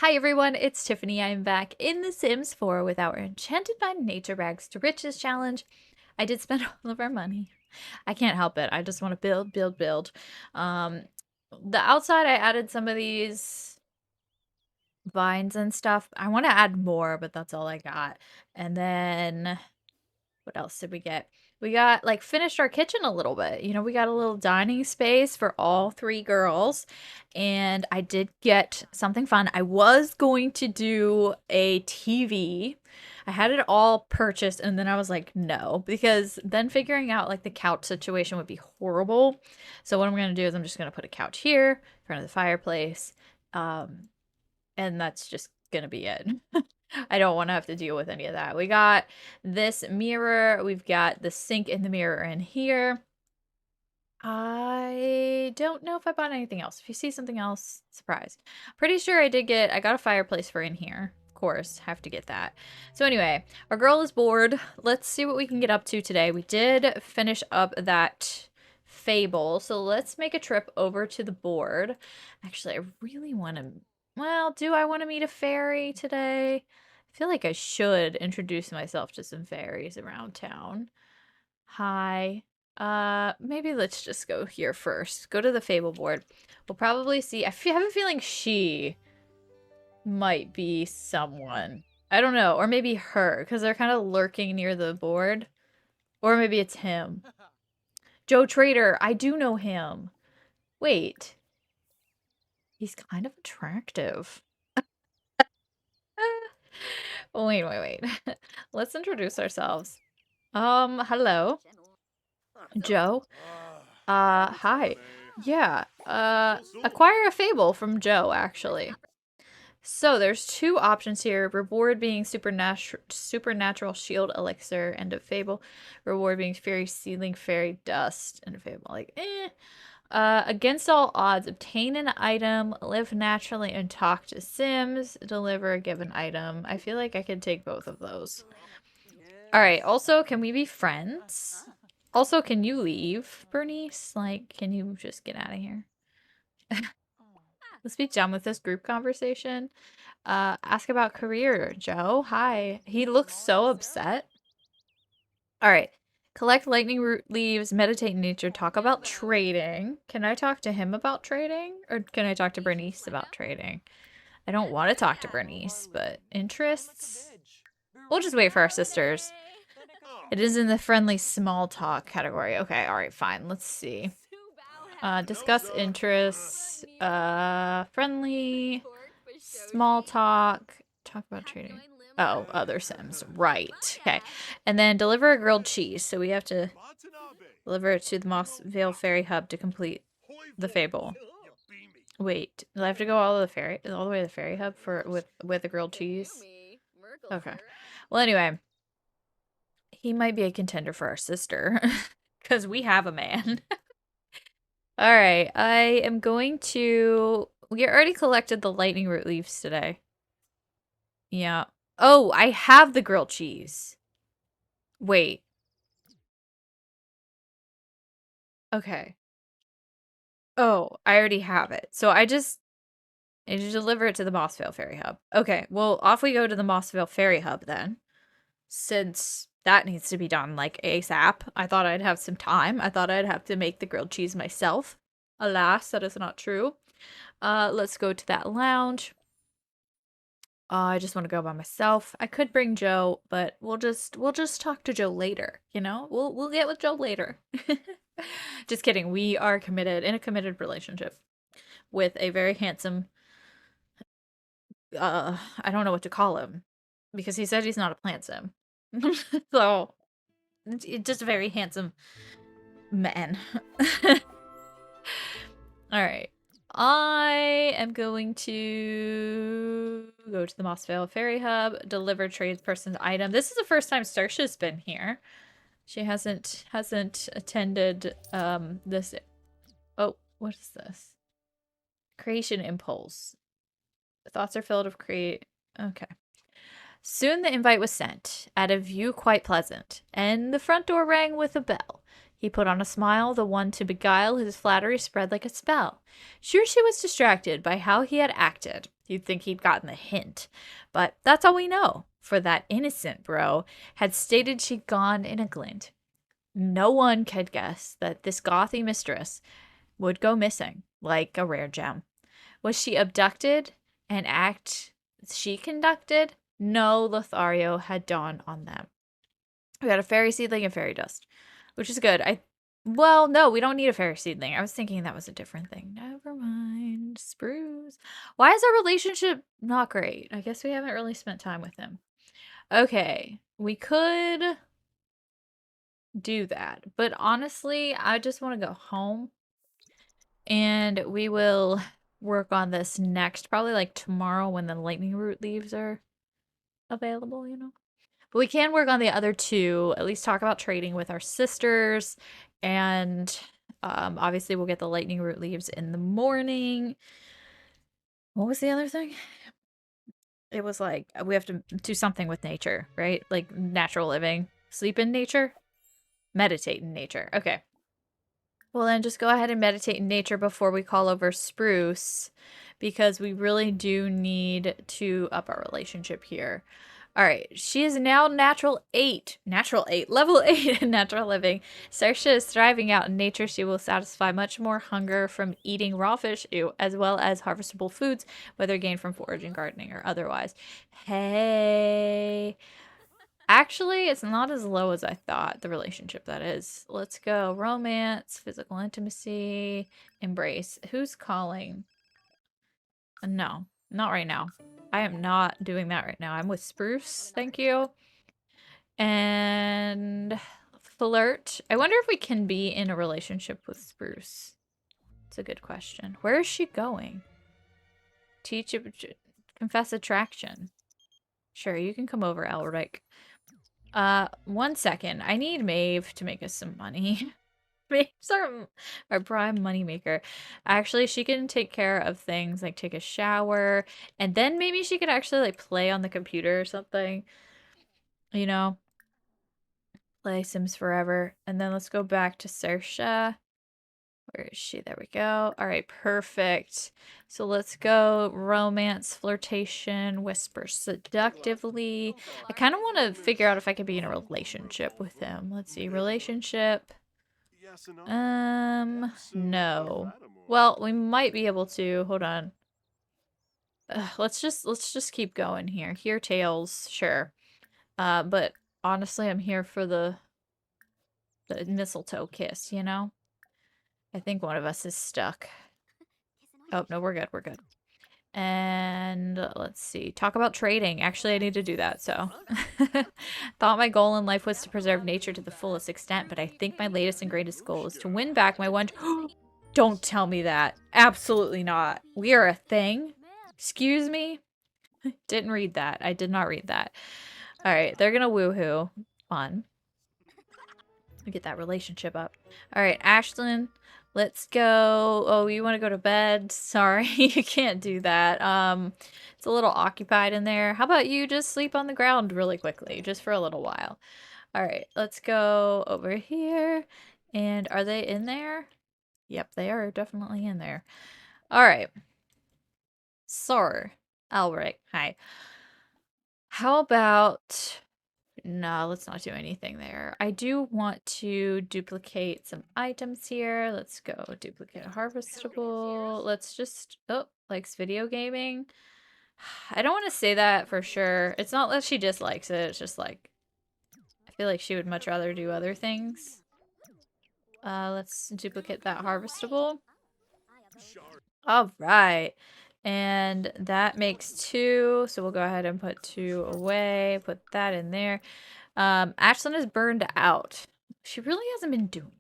Hi everyone, it's Tiffany. I'm back in The Sims 4 with our Enchanted by Nature Rags to Riches challenge. I did spend all of our money. I can't help it. I just want to build, build, build. Um, the outside, I added some of these vines and stuff. I want to add more, but that's all I got. And then what else did we get? We got like finished our kitchen a little bit. You know, we got a little dining space for all three girls. And I did get something fun. I was going to do a TV. I had it all purchased and then I was like, no, because then figuring out like the couch situation would be horrible. So what I'm going to do is I'm just going to put a couch here in front of the fireplace. And that's just going to be it. I don't want to have to deal with any of that. We got this mirror. We've got the sink in the mirror in here. I don't know if I bought anything else. If you see something else, surprise. Pretty sure I got a fireplace for in here. Of course, have to get that. So anyway, our girl is bored. Let's see what we can get up to today. We did finish up that fable. So let's make a trip over to the board. Actually, I really want to, well, do I want to meet a fairy today? I feel like I should introduce myself to some fairies around town. Hi. Maybe let's just go here first. Go to the fable board. We'll probably see. I have a feeling she might be someone. I don't know. Or maybe her, because they're kind of lurking near the board. Or maybe it's him. Joe Trader. I do know him. Wait. He's kind of attractive. Wait. Let's introduce ourselves. Hello. Joe. Hi. Yeah. Acquire a fable from Joe, actually. So there's two options here. Reward being supernatural shield elixir and a fable. Reward being fairy sealing fairy dust and a fable. Like, eh. Against all odds, obtain an item, live naturally, and talk to Sims. Deliver a given item. I feel like I could take both of those. Alright, also, can we be friends? Also, can you leave, Bernice? Like, can you just get out of here? Let's be done with this group conversation. Ask about career, Joe. Hi. He looks so upset. Alright. Collect lightning root leaves, meditate in nature, talk about trading. Can I talk to him about trading? Or can I talk to Bernice about trading? I don't want to talk to Bernice, but interests? We'll just wait for our sisters. It is in the friendly small talk category. Okay, alright, fine. Let's see. Discuss interests. Friendly. Small talk. Talk about trading. Oh, other Sims. Right. Okay. And then deliver a grilled cheese. So we have to deliver it to the Moss Vale Ferry Hub to complete the fable. Wait, do I have to go all the way to the ferry hub with the grilled cheese? Okay. Well, anyway, he might be a contender for our sister because we have a man. All right, I am going to. We already collected the lightning root leaves today. Yeah. Oh, I have the grilled cheese. Wait. Okay. Oh, I already have it. So I just need to deliver it to the Mossvale Ferry Hub. Okay, well, off we go to the Mossvale Ferry Hub then. Since that needs to be done like ASAP. I thought I'd have some time. I thought I'd have to make the grilled cheese myself. Alas, that is not true. Let's go to that lounge. I just want to go by myself. I could bring Joe, but we'll just talk to Joe later, you know? We'll get with Joe later. Just kidding. We are committed in a committed relationship with a very handsome I don't know what to call him because he said he's not a plant sim. So, just a very handsome man. All right. I am going to go to the Mossvale Ferry Hub, deliver tradesperson's item. This is the first time Starsha's been here. She hasn't attended this. Oh, what is this? Creation impulse. Thoughts are filled of create. Okay. Soon the invite was sent, at a view quite pleasant, and the front door rang with a bell. He put on a smile, the one to beguile his flattery spread like a spell. Sure, she was distracted by how he had acted. You'd think he'd gotten the hint. But that's all we know, for that innocent bro had stated she'd gone in a glint. No one could guess that this gothy mistress would go missing like a rare gem. Was she abducted? An act she conducted? No Lothario had dawned on them. We got a fairy seedling and fairy dust, which is good. Well, no, we don't need a fairy seedling. I was thinking that was a different thing. Never mind. Spruce. Why is our relationship not great? I guess we haven't really spent time with him. Okay, we could do that. But honestly, I just want to go home. And we will work on this next, probably like tomorrow when the lightning root leaves are available, you know? But we can work on the other two, at least talk about trading with our sisters. And obviously, we'll get the lightning root leaves in the morning. What was the other thing? It was like we have to do something with nature, right? Like natural living. Sleep in nature? Meditate in nature. Okay. Well, then just go ahead and meditate in nature before we call over Spruce, because we really do need to up our relationship here. All right, she is now natural 8, level 8 in natural living. Saoirse is thriving out in nature. She will satisfy much more hunger from eating raw fish, as well as harvestable foods, whether gained from foraging, gardening, or otherwise. Hey, actually, it's not as low as I thought, the relationship that is. Let's go. Romance, physical intimacy, embrace. Who's calling? No, not right now. I am not doing that right now. I'm with Spruce, thank you. And flirt. I wonder if we can be in a relationship with Spruce. It's a good question. Where is she going? Confess attraction. Sure, you can come over, Elric. 1 second. I need Maeve to make us some money. Maeve's our prime moneymaker. Actually, she can take care of things like take a shower, and then maybe she could actually like play on the computer or something. You know, play Sims Forever. And then let's go back to Saoirse. Where is she? There we go. All right, perfect. So let's go romance, flirtation, whisper seductively. I kind of want to figure out if I could be in a relationship with him. Let's see, relationship. No. Well, we might be able to. Hold on. Let's just keep going here. Here tails, sure. But honestly, I'm here for the mistletoe kiss, you know? I think one of us is stuck. Oh, no, we're good. We're good. And let's see. Talk about trading. Actually, I need to do that, so. Thought my goal in life was to preserve nature to the fullest extent, but I think my latest and greatest goal is to win back my one. Don't tell me that. Absolutely not. We are a thing? Excuse me? Didn't read that. I did not read that. All right, they're gonna woohoo. Fun. Get that relationship up. All right, Ashlyn, let's go. Oh, you want to go to bed? Sorry, you can't do that. It's a little occupied in there. How about you just sleep on the ground really quickly, just for a little while? All right, let's go over here. And are they in there? Yep, they are definitely in there. All right. Sir, Alric, hi. How about... No, let's not do anything there. I do want to duplicate some items here. Let's go duplicate a harvestable. Let's just... Oh, likes video gaming. I don't want to say that for sure. It's not that she dislikes it. It's just like... I feel like she would much rather do other things. Let's duplicate that harvestable. All right. And that makes 2, so we'll go ahead and put 2 away, put that in there. Ashlyn is burned out. She really hasn't been doing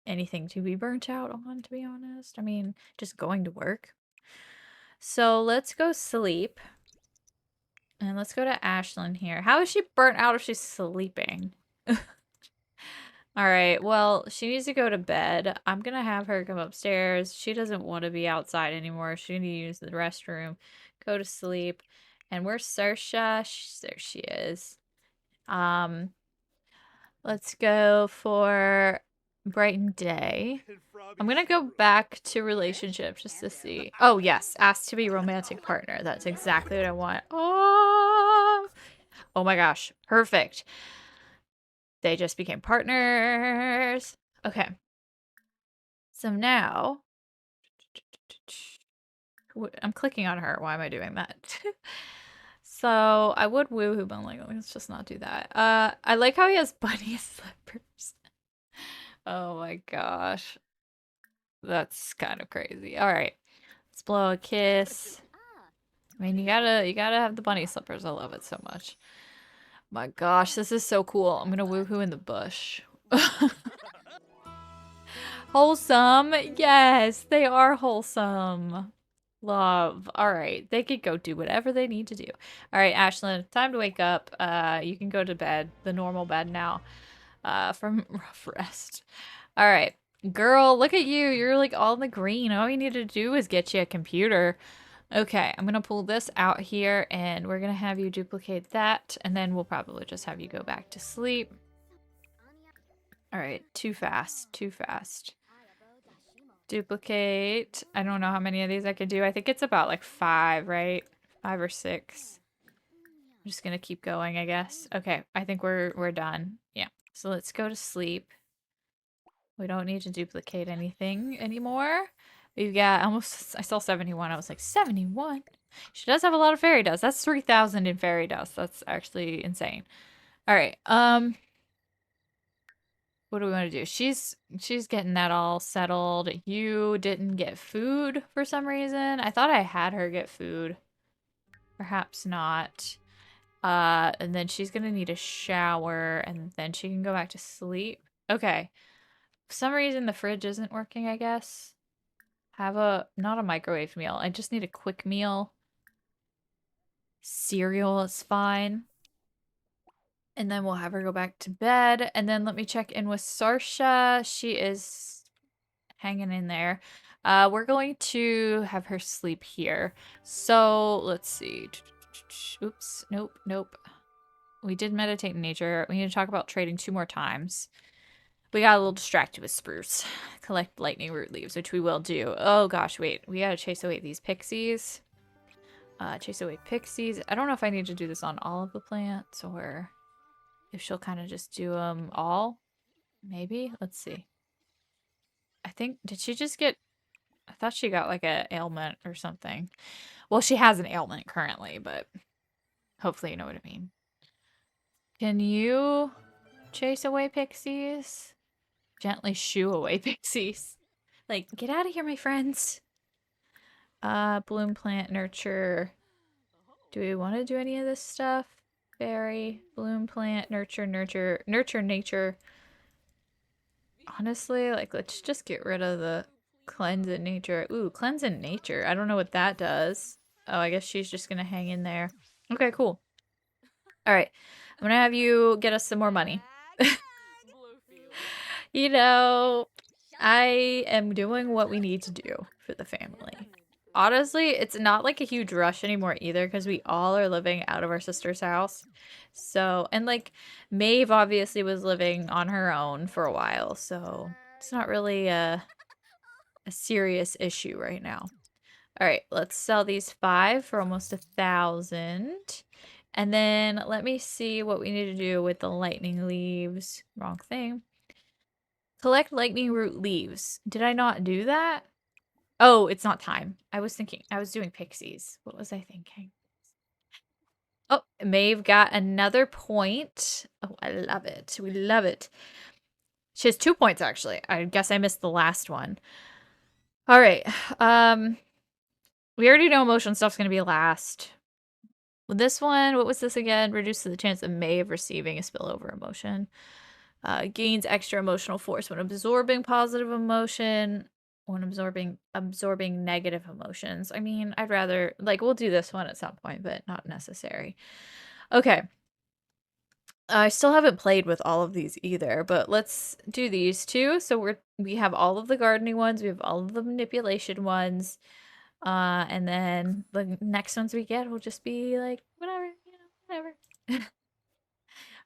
anything to be burnt out on, to be honest. I mean, just going to work. So let's go sleep. And let's go to Ashlyn here. How is she burnt out if she's sleeping? All right, well, she needs to go to bed. I'm gonna have her come upstairs. She doesn't want to be outside anymore. She needs to use the restroom, go to sleep. And where's Saoirse? There she is. Let's go for brighten day. I'm gonna go back to relationships just to see. Oh, yes. Asked to be romantic partner. That's exactly what I want. Oh, oh my gosh. Perfect. They just became partners. Okay. So now I'm clicking on her. Why am I doing that? So I would woohoo, but I'm like, let's just not do that. I like how he has bunny slippers. Oh my gosh. That's kind of crazy. All right. Let's blow a kiss. I mean, you gotta have the bunny slippers. I love it so much. My gosh, this is so cool. I'm gonna woohoo in the bush. Wholesome. Yes, they are wholesome. Love. All right. They could go do whatever they need to do. All right, Ashlyn, time to wake up. You can go to bed, the normal bed now, from rough rest. All right. Girl, look at you. You're like all in the green. All you need to do is get you a computer. Okay, I'm gonna pull this out here and we're gonna have you duplicate that, and then we'll probably just have you go back to sleep. All right, too fast, too fast. Duplicate. I don't know how many of these I could do. I think it's about like 5, right? 5 or 6. I'm just gonna keep going, I guess. Okay, I think we're done. Yeah. So let's go to sleep. We don't need to duplicate anything anymore. We've got almost, I saw 71. I was like, 71? She does have a lot of fairy dust. That's 3,000 in fairy dust. That's actually insane. All right. What do we want to do? She's getting that all settled. You didn't get food for some reason. I thought I had her get food. Perhaps not. And then she's gonna need a shower, and then she can go back to sleep. Okay. For some reason the fridge isn't working, I guess. Have a, not a microwave meal. I just need a quick meal. Cereal is fine. And then we'll have her go back to bed. And then let me check in with Sarsha. She is hanging in there. We're going to have her sleep here. So let's see. Oops. Nope. Nope. We did meditate in nature. We need to talk about trading 2 more times. We got a little distracted with spruce. Collect lightning root leaves, which we will do. Oh gosh, wait. We gotta chase away these pixies. Chase away pixies. I don't know if I need to do this on all of the plants or if she'll kind of just do them all. Maybe? Let's see. I think, did she just get, I thought she got like an ailment or something. Well, she has an ailment currently, but hopefully you know what I mean. Can you chase away pixies? Gently shoo away pixies. Like, get out of here, my friends. Bloom plant nurture. Do we want to do any of this stuff? Fairy, bloom plant, nurture, nature. Honestly, like, let's just get rid of the cleanse in nature. Ooh, cleanse in nature. I don't know what that does. Oh, I guess she's just gonna hang in there. Okay, cool. All right. I'm gonna have you get us some more money. You know, I am doing what we need to do for the family. Honestly, it's not like a huge rush anymore either because we all are living out of our sister's house. So, and like Maeve obviously was living on her own for a while, so it's not really a serious issue right now. All right, let's sell these 5 for almost 1,000. And then let me see what we need to do with the lightning leaves. Wrong thing. Collect lightning root leaves. Did I not do that? Oh, it's not time. I was doing pixies. What was I thinking? Oh, Maeve got another point. Oh, I love it. We love it. She has 2 points, actually. I guess I missed the last one. All right. We already know emotion stuff's going to be last. With this one, what was this again? Reduces the chance of Maeve receiving a spillover emotion. Gains extra emotional force when absorbing positive emotion. When absorbing negative emotions. I mean, I'd rather, like, we'll do this one at some point, but not necessary. Okay. I still haven't played with all of these either, but let's do these 2. So we have all of the gardening ones, we have all of the manipulation ones, and then the next ones we get will just be like whatever, whatever.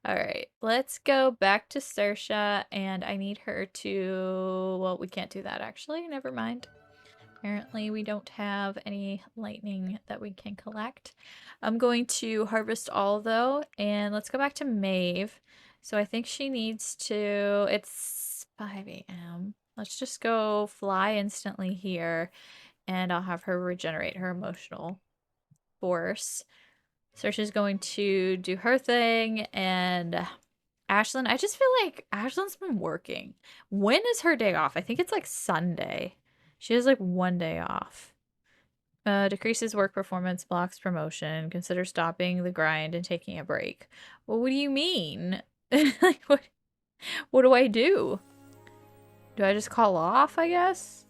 Alright, let's go back to Saoirse, and I need her to... Well, we can't do that, actually. Never mind. Apparently, we don't have any lightning that we can collect. I'm going to harvest all, though, and let's go back to Maeve. So I think she needs to... It's 5 a.m. Let's just go fly instantly here, and I'll have her regenerate her emotional force. So she's going to do her thing, and Ashlyn, I just feel like Ashlyn's been working. When is her day off? I think it's like Sunday. She has like one day off. Decreases work performance, blocks promotion. Consider stopping the grind and taking a break. Well, what do you mean? Like, what do I do? Do I just call off, I guess?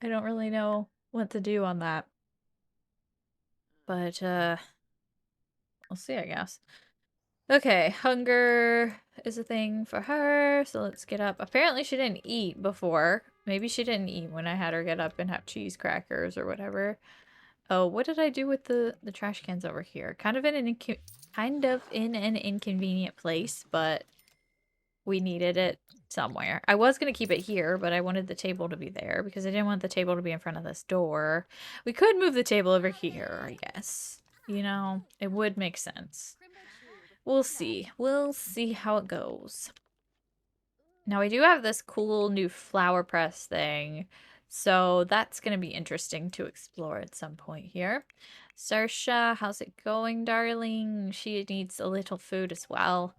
I don't really know what to do on that. But, we'll see, I guess. Okay, hunger is a thing for her, so let's get up. Apparently she didn't eat before. Maybe she didn't eat when I had her get up and have cheese crackers or whatever. Oh, what did I do with the trash cans over here? Kind of in an inconvenient place, but we needed it somewhere. I was going to keep it here, but I wanted the table to be there because I didn't want the table to be in front of this door. We could move the table over here, I guess. You know, it would make sense. We'll see. We'll see how it goes. Now, we do have this cool new flower press thing, so that's going to be interesting to explore at some point here. Saoirse, how's it going, darling? She needs a little food as well.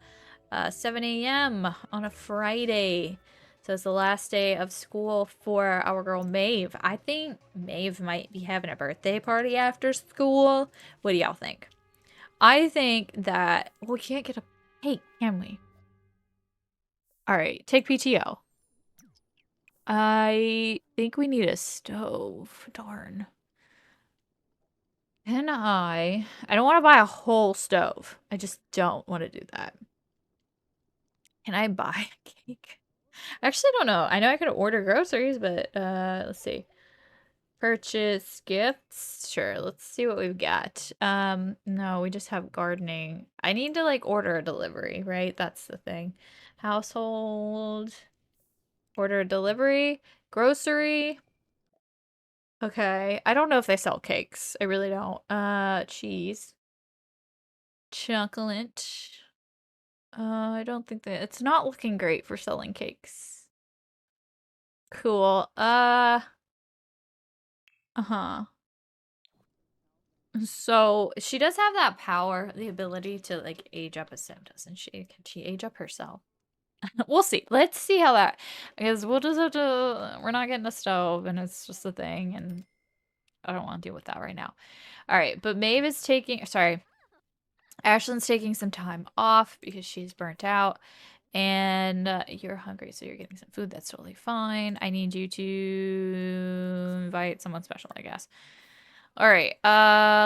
7 a.m. on a Friday. So it's the last day of school for our girl Maeve. I think Maeve might be having a birthday party after school. What do y'all think? I think that we can't get a cake, can we? All right, take PTO. I think we need a stove. Darn. Can I don't want to buy a whole stove. I just don't want to do that. Can I buy a cake? I actually don't know. I know I could order groceries, but let's see. Purchase gifts. Sure, let's see what we've got. No, we just have gardening. I need to like order a delivery, right? That's the thing. Household. Order a delivery. Grocery. Okay. I don't know if they sell cakes. I really don't. Cheese. Chocolate. I don't think that it's not looking great for selling cakes. Cool. Uh-huh. So she does have that power, the ability to like age up a sim, doesn't she? Can she age up herself? We'll see. Let's see how that, because we'll just have to, we're not getting a stove and it's just a thing and I don't want to deal with that right now. All right, but Maeve is taking, sorry, Ashlyn's taking some time off because she's burnt out. And you're hungry, so you're getting some food. That's totally fine. I need you to invite someone special, I guess. All right,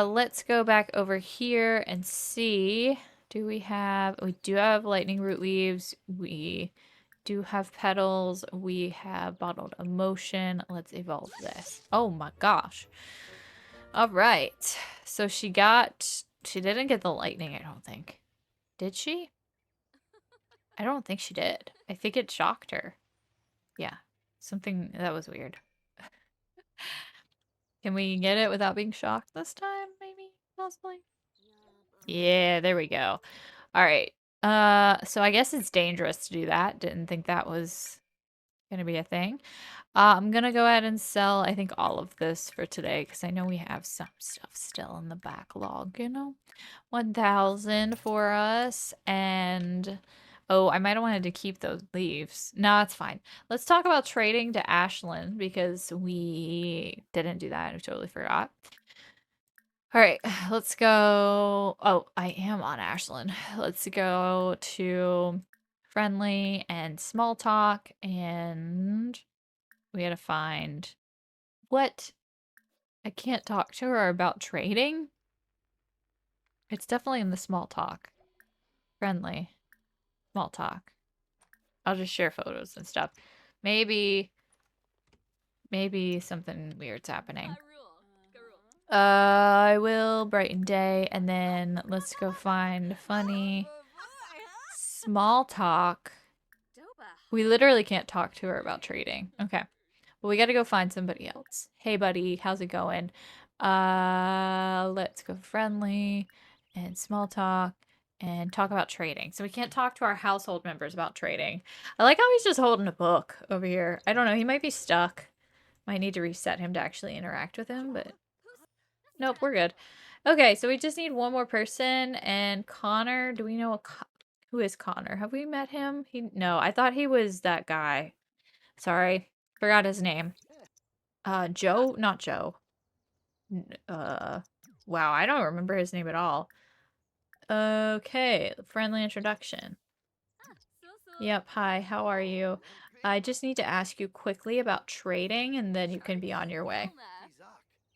let's go back over here and see. We do have lightning root leaves. We do have petals. We have bottled emotion. Let's evolve this. Oh my gosh. All right. So she didn't get the lightning, I don't think. Did she? I don't think she did. I think it shocked her. Yeah. Something that was weird. Can we get it without being shocked this time, maybe? Possibly? Yeah, there we go. Alright. So I guess it's dangerous to do that. Didn't think that was gonna be a thing. I'm gonna go ahead and sell, I think, all of this for today, because I know we have some stuff still in the backlog, you know? 1,000 for us, and... Oh, I might have wanted to keep those leaves. No, it's fine. Let's talk about trading to Ashlyn, because we didn't do that. I totally forgot. All right, let's go. Oh, I am on Ashlyn. Let's go to friendly and small talk, and we gotta find what? I can't talk to her about trading? It's definitely in the small talk. Friendly. Small talk. I'll just share photos and stuff. Maybe something weird's happening. I will brighten day, and then let's go find funny. Small talk. We literally can't talk to her about trading. Okay. Well, we got to go find somebody else. Hey, buddy, how's it going? Let's go friendly and small talk and talk about trading. So we can't talk to our household members about trading. I like how he's just holding a book over here. I don't know. He might be stuck. Might need to reset him to actually interact with him, but nope, we're good. Okay, so we just need one more person. And Connor, do we know who is Connor? Have we met him? No, I thought he was that guy. Sorry, forgot his name. Joe, not Joe. Wow, I don't remember his name at all. Okay, friendly introduction. Yep, hi, how are you? I just need to ask you quickly about trading and then you can be on your way.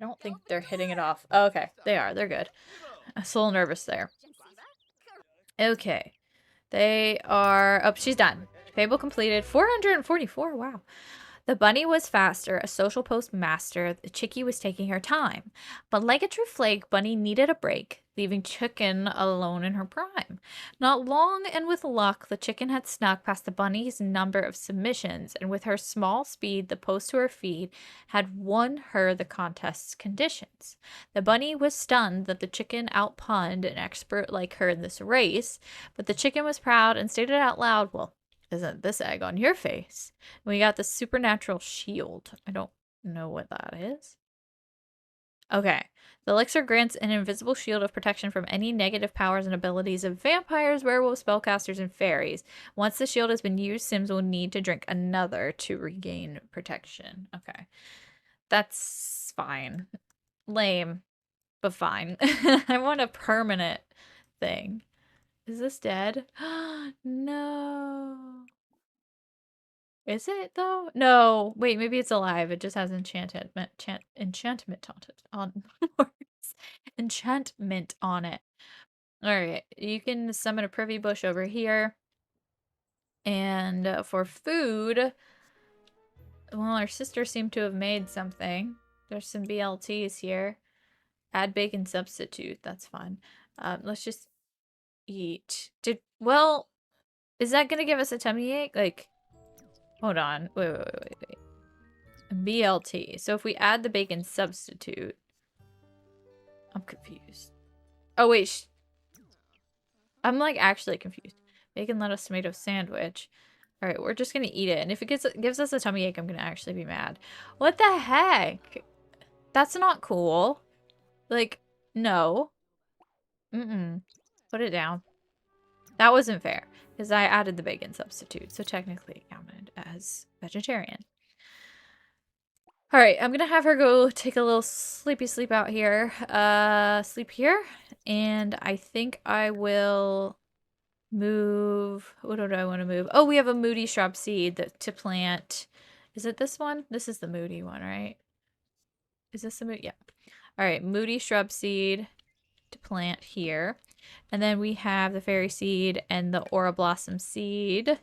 I don't think they're hitting it off. Oh, okay, they are. They're good. I was a little nervous there. Okay. They are... Oh, she's done. Fable completed. 444. Wow. The bunny was faster, a social post master. The chickie was taking her time. But like a true flake, Bunny needed a break, leaving Chicken alone in her prime. Not long and with luck, the chicken had snuck past the bunny's number of submissions, and with her small speed, the post to her feed had won her the contest's conditions. The bunny was stunned that the chicken outpunned an expert like her in this race, but the chicken was proud and stated out loud, well, isn't this egg on your face? We got the supernatural shield. I don't know what that is. Okay. The elixir grants an invisible shield of protection from any negative powers and abilities of vampires, werewolves, spellcasters, and fairies. Once the shield has been used, Sims will need to drink another to regain protection. Okay. That's fine. Lame, but fine. I want a permanent thing. Is this dead? No. Is it though? No. Wait, maybe it's alive. It just has enchantment on enchantment on it. Alright, you can summon a privy bush over here. And for food, well, our sister seemed to have made something. There's some BLTs here. Add bacon substitute. That's fun. Let's just eat. Well, is that gonna give us a tummy ache? Like, hold on. Wait. BLT. So if we add the bacon substitute, I'm confused. Oh, wait. I'm like actually confused. Bacon, lettuce, tomato sandwich. All right, we're just going to eat it. And if it gives us a tummy ache, I'm going to actually be mad. What the heck? That's not cool. Like, no. Put it down. That wasn't fair because I added the bacon substitute. So technically it counted as vegetarian. All right, I'm gonna have her go take a little sleepy sleep out here. Sleep here. And I think I will move. What do I want to move? Oh, we have a moody shrub seed to plant. Is it this one? This is the moody one, right? Is this the moody? Yeah. All right, moody shrub seed to plant here. And then we have the fairy seed and the aura blossom seed.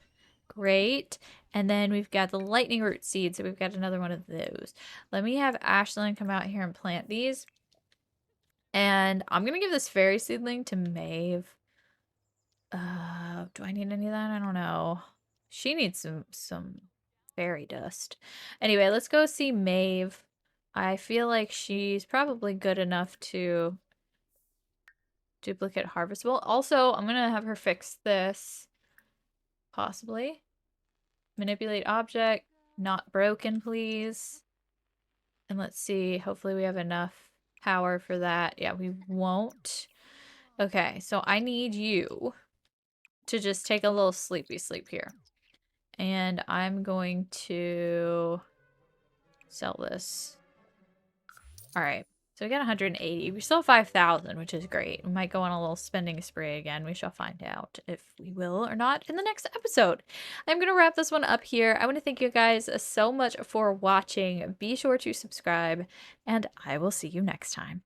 Great. And then we've got the lightning root seed, so we've got another one of those. Let me have Ashlyn come out here and plant these. And I'm going to give this fairy seedling to Maeve. Do I need any of that? I don't know. She needs some fairy dust. Anyway, let's go see Maeve. I feel like she's probably good enough to duplicate harvestable. Also, I'm going to have her fix this. Possibly. Manipulate object. Not broken, please. And let's see. Hopefully we have enough power for that. Yeah, we won't. Okay, so I need you to just take a little sleepy sleep here. And I'm going to sell this. All right. So we got 180. We still have 5,000, which is great. We might go on a little spending spree again. We shall find out if we will or not in the next episode. I'm going to wrap this one up here. I want to thank you guys so much for watching. Be sure to subscribe, and I will see you next time.